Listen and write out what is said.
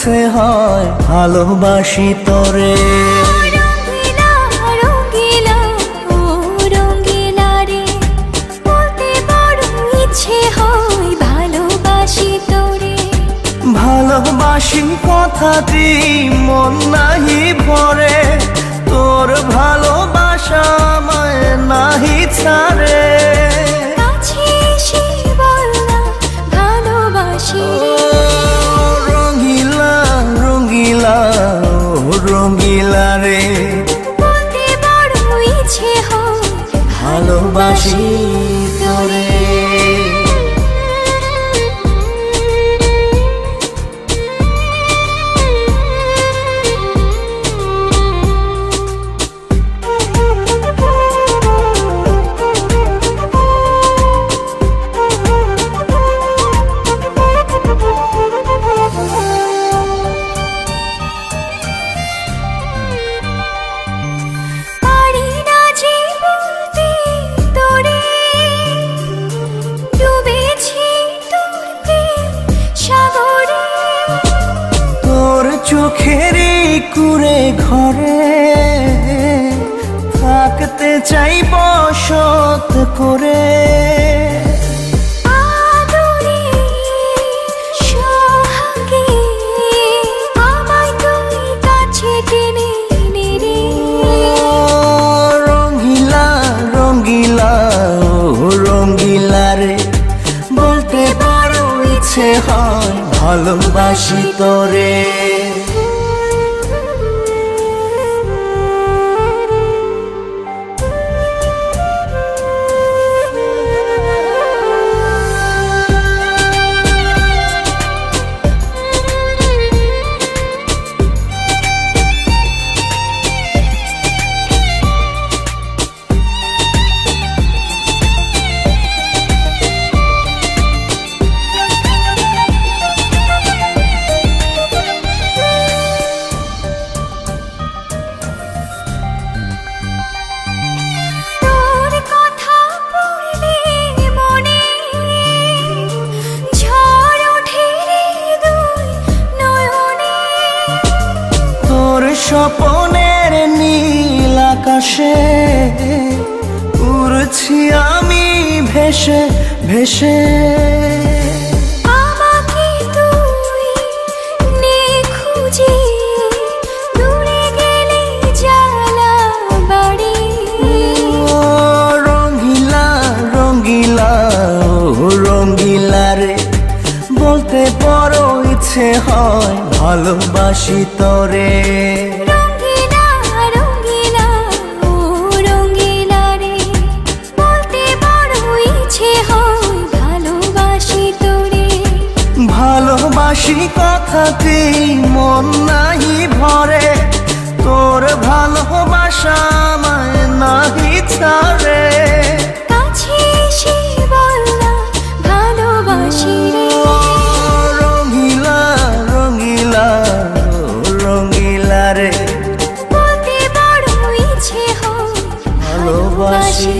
ইচ্ছে হয় ভালোবাসি তোরে। রঙ্গিলা রঙ্গিলা ও রঙ্গিলা রে, বলতে বড় ইচ্ছে হয় ভালোবাসি তোরে। ভালোবাসি কথাটি মন নাহি ভরে, তোর ভালোবাসা আমায় নাহি ছাড়ে। কাছে এসে বল না ভালোবাসি রে। রঙ্গিলা রঙ্গিলা ও রঙ্গিলা রে, বলতে বড় ইচ্ছে হয় ভালোবাসি তোরে। পারি না যে বলতে তোরে, ডুবেছি তোর প্রেম সাগরে। তোর চোখেরই কুঁড়ে ঘরে থাকতে চাই বসত করে। আদরে সোহাগে আমায় তুই কাছে টেনে নে রে। রঙ্গিলা রঙ্গিলা ও রঙ্গিলা রে, বলতে বড় ইচ্ছে হয় ভালোবাসি তোরে। তোর কথা পড়লে মনে ঝড় ওঠে রে দুই নয়নে। তোর স্বপনের নীল আকাশে উড়ছি আমি ভেসে ভেসে। আমাকে তুই নে খুঁজে, দূরে গেলে জ্বালা বাড়ি। ও রঙ্গিলা রঙ্গিলা ও রঙ্গিলা রে, বলতে বড় ইচ্ছে হয় ভালোবাসি তোরে। রঙ্গিলা রঙ্গিলা ও রঙ্গিলা রে, বলতে বড় ইচ্ছে হয় ভালোবাসি তোরে। ভালোবাসি কথাটি মন নাহি ভরে, তোর ভালোবাসা আমায় নাহি ছাড়ে। কাছে এসে বল না ভালোবাসি রে। রঙ্গিলা রঙ্গিলা ও রঙ্গিলা রে, বলতে বড় ইচ্ছে হয় ভালোবাসি